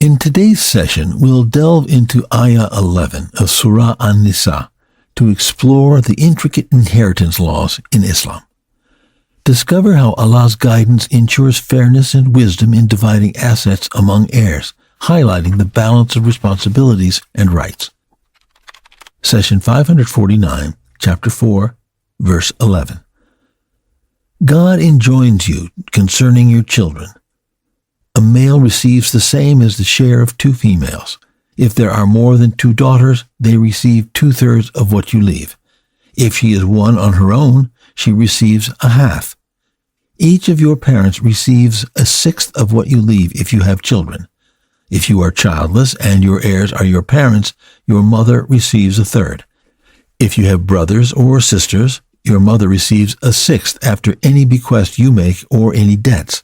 In today's session, we'll delve into Ayah 11 of Surah An-Nisa to explore the intricate inheritance laws in Islam. Discover how Allah's guidance ensures fairness and wisdom in dividing assets among heirs, highlighting the balance of responsibilities and rights. Session 549, Chapter 4, Verse 11. God enjoins you concerning your children. A male receives the same as the share of two females. If there are more than two daughters, they receive 2/3 of what you leave. If she is one on her own, she receives a half. Each of your parents receives 1/6 of what you leave if you have children. If you are childless and your heirs are your parents, your mother receives 1/3. If you have brothers or sisters, your mother receives 1/6 after any bequest you make or any debts.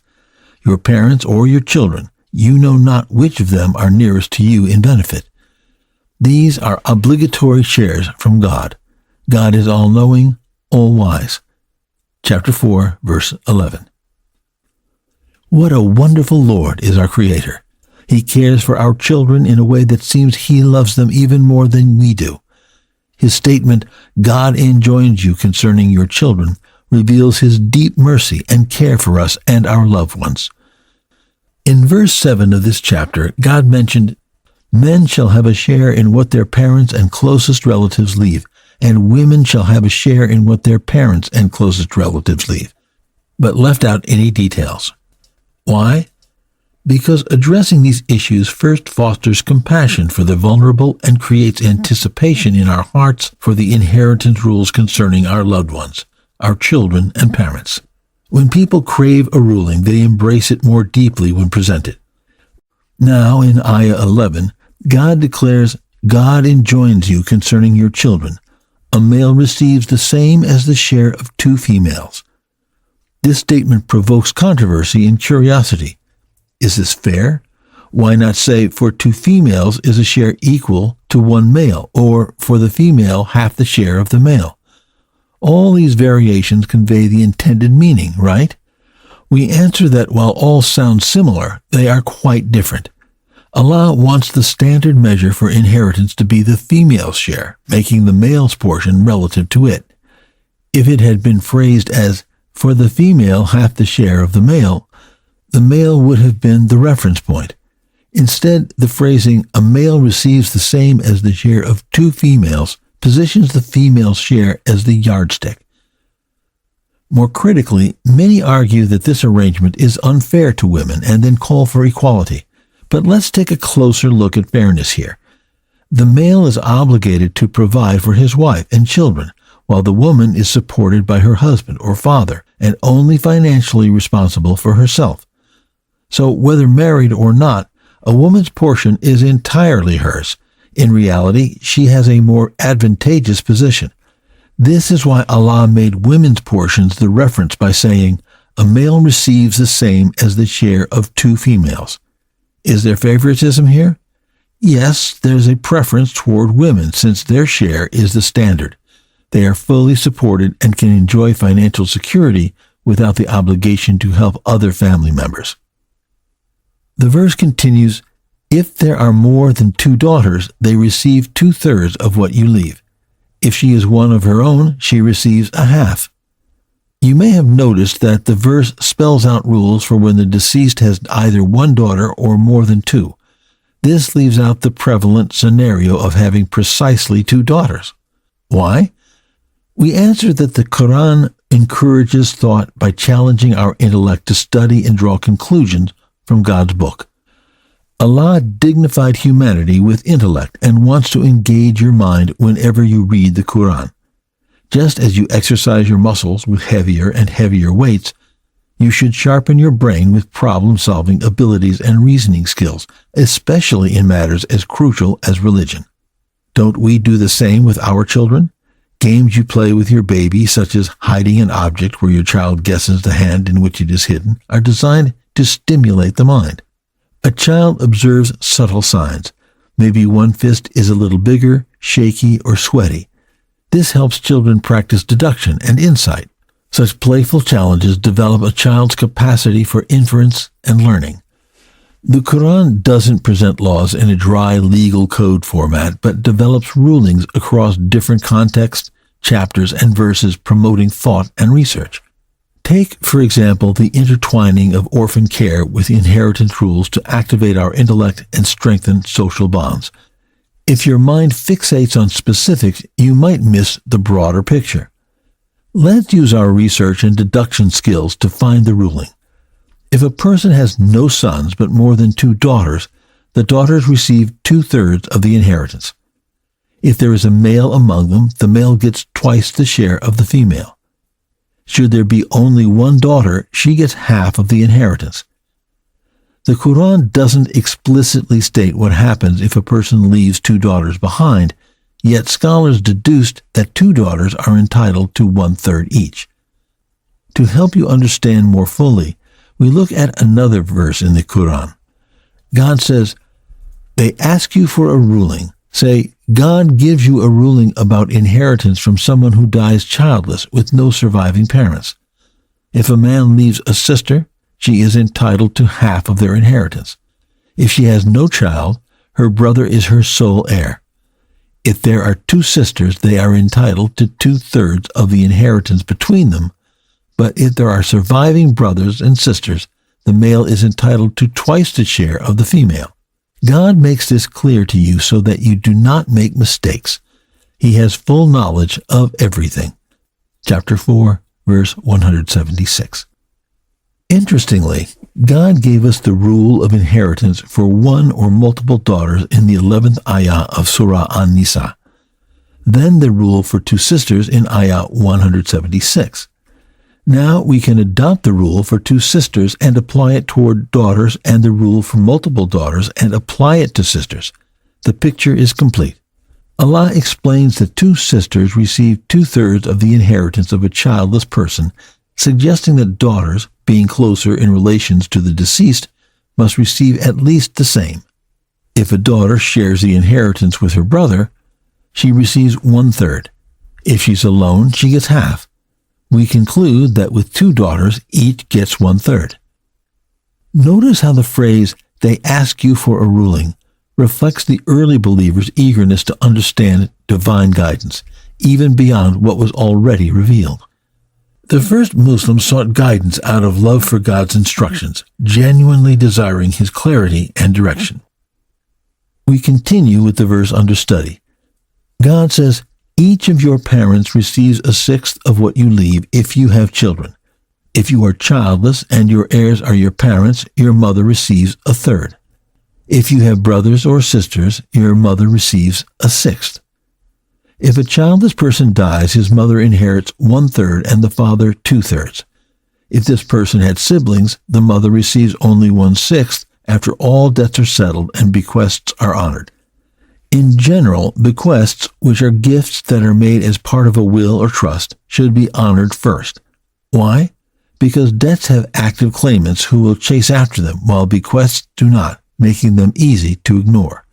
Your parents or your children, you know not which of them are nearest to you in benefit. These are obligatory shares from God. God is all-knowing, all-wise. Chapter 4, verse 11. What a wonderful Lord is our Creator. He cares for our children in a way that seems He loves them even more than we do. His statement, God enjoins you concerning your children, reveals His deep mercy and care for us and our loved ones. In verse 7 of this chapter, God mentioned, men shall have a share in what their parents and closest relatives leave, and women shall have a share in what their parents and closest relatives leave, but left out any details. Why? Because addressing these issues first fosters compassion for the vulnerable and creates anticipation in our hearts for the inheritance rules concerning our loved ones, our children and parents. When people crave a ruling, they embrace it more deeply when presented. Now, in Ayah 11, God declares, God enjoins you concerning your children. A male receives the same as the share of two females. This statement provokes controversy and curiosity. Is this fair? Why not say, for two females is a share equal to one male, or for the female half the share of the male? All these variations convey the intended meaning, right? We answer that while all sound similar, they are quite different. Allah wants the standard measure for inheritance to be the female's share, making the male's portion relative to it. If it had been phrased as, for the female half the share of the male would have been the reference point. Instead, the phrasing, a male receives the same as the share of two females, positions the female's share as the yardstick. More critically, many argue that this arrangement is unfair to women and then call for equality. But let's take a closer look at fairness here. The male is obligated to provide for his wife and children, while the woman is supported by her husband or father and only financially responsible for herself. So whether married or not, a woman's portion is entirely hers. In reality, she has a more advantageous position. This is why Allah made women's portions the reference by saying, a male receives the same as the share of two females. Is there favoritism here? Yes, there's a preference toward women since their share is the standard. They are fully supported and can enjoy financial security without the obligation to help other family members. The verse continues, if there are more than two daughters, they receive 2/3 of what you leave. If she is one of her own, she receives a half. You may have noticed that the verse spells out rules for when the deceased has either one daughter or more than two. This leaves out the prevalent scenario of having precisely two daughters. Why? We answer that the Quran encourages thought by challenging our intellect to study and draw conclusions from God's book. Allah dignified humanity with intellect and wants to engage your mind whenever you read the Quran. Just as you exercise your muscles with heavier and heavier weights, you should sharpen your brain with problem-solving abilities and reasoning skills, especially in matters as crucial as religion. Don't we do the same with our children? Games you play with your baby, such as hiding an object where your child guesses the hand in which it is hidden, are designed to stimulate the mind. A child observes subtle signs. Maybe one fist is a little bigger, shaky, or sweaty. This helps children practice deduction and insight. Such playful challenges develop a child's capacity for inference and learning. The Quran doesn't present laws in a dry legal code format, but develops rulings across different contexts, chapters, and verses promoting thought and research. Take, for example, the intertwining of orphan care with inheritance rules to activate our intellect and strengthen social bonds. If your mind fixates on specifics, you might miss the broader picture. Let's use our research and deduction skills to find the ruling. If a person has no sons but more than 2 daughters, the daughters receive 2/3 of the inheritance. If there is a male among them, the male gets twice the share of the female. Should there be only 1 daughter, she gets half of the inheritance. The Quran doesn't explicitly state what happens if a person leaves 2 daughters behind, yet scholars deduced that 2 daughters are entitled to 1/3 each. To help you understand more fully, we look at another verse in the Quran. God says, "They ask you for a ruling. Say, God gives you a ruling about inheritance from someone who dies childless with no surviving parents. If a man leaves a sister, she is entitled to half of their inheritance. If she has no child, her brother is her sole heir. If there are 2 sisters, they are entitled to 2/3 of the inheritance between them. But if there are surviving brothers and sisters, the male is entitled to twice the share of the female." God makes this clear to you so that you do not make mistakes. He has full knowledge of everything. Chapter 4, verse 176. Interestingly, God gave us the rule of inheritance for 1 or multiple daughters in the 11th Ayah of Surah An-Nisa. Then the rule for 2 sisters in Ayah 176. Now we can adopt the rule for 2 sisters and apply it toward daughters and the rule for multiple daughters and apply it to sisters. The picture is complete. Allah explains that 2 sisters receive 2/3 of the inheritance of a childless person, suggesting that daughters, being closer in relations to the deceased, must receive at least the same. If a daughter shares the inheritance with her brother, she receives 1/3. If she's alone, she gets half. We conclude that with 2 daughters, each gets 1/3. Notice how the phrase, "they ask you for a ruling," reflects the early believers' eagerness to understand divine guidance, even beyond what was already revealed. The first Muslims sought guidance out of love for God's instructions, genuinely desiring His clarity and direction. We continue with the verse under study. God says, "Each of your parents receives 1/6 of what you leave if you have children. If you are childless and your heirs are your parents, your mother receives 1/3. If you have brothers or sisters, your mother receives 1/6. If a childless person dies, his mother inherits 1/3 and the father 2/3. If this person had siblings, the mother receives only 1/6 after all debts are settled and bequests are honored. In general, bequests, which are gifts that are made as part of a will or trust, should be honored first. Why? Because debts have active claimants who will chase after them, while bequests do not, making them easy to ignore.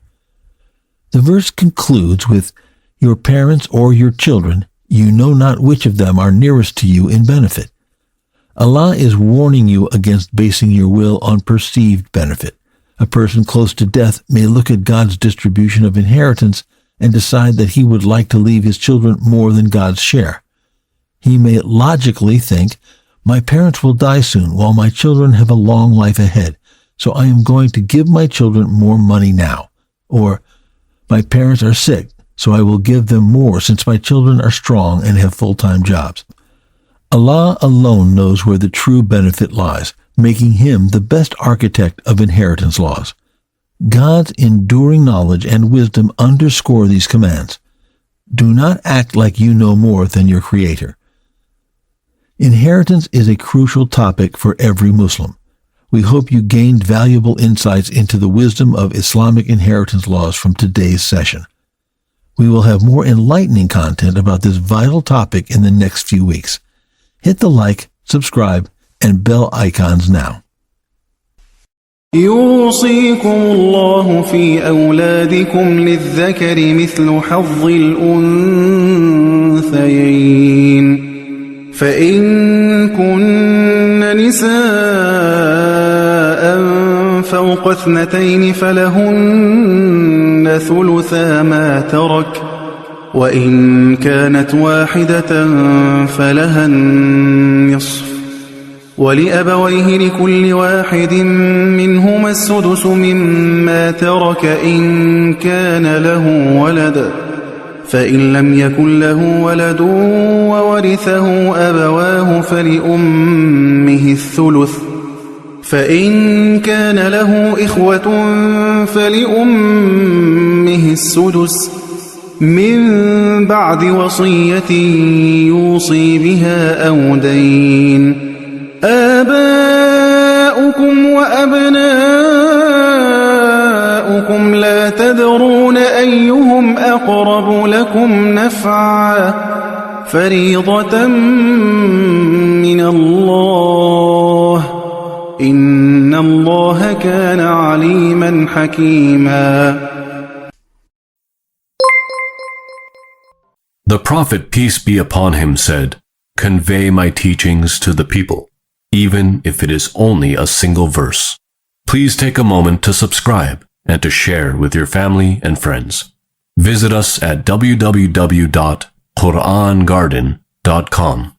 The verse concludes with, "Your parents or your children, you know not which of them are nearest to you in benefit." Allah is warning you against basing your will on perceived benefit. A person close to death may look at God's distribution of inheritance and decide that he would like to leave his children more than God's share. He may logically think, "My parents will die soon while my children have a long life ahead, so I am going to give my children more money now." Or, "My parents are sick, so I will give them more since my children are strong and have full-time jobs." Allah alone knows where the true benefit lies, making Him the best architect of inheritance laws. God's enduring knowledge and wisdom underscore these commands. Do not act like you know more than your Creator. Inheritance is a crucial topic for every Muslim. We hope you gained valuable insights into the wisdom of Islamic inheritance laws from today's session. We will have more enlightening content about this vital topic in the next few weeks. Hit the like, subscribe, and bell icons now. يوصيكم الله في أولادكم للذكر مثل حظ الأنثيين فإن كن نساء فوق اثنتين فلهن ثلثا ما ترك وإن كانت واحدة فلها النصف ولأبويه لكل واحد منهما السدس مما ترك إن كان له ولد فإن لم يكن له ولد وورثه أبواه فلأمه الثلث فإن كان له إخوة فلأمه السدس من بعد وصية يوصي بها أو دين آباؤكم وأبناؤكم لا تدرون أيهم أقرب لكم نفعا فريضة من الله إن الله كان عليما حكيما. The Prophet, peace be upon him, said, "Convey my teachings to the people, even if it is only a single verse." Please take a moment to subscribe and to share with your family and friends. Visit us at www.qurangarden.com.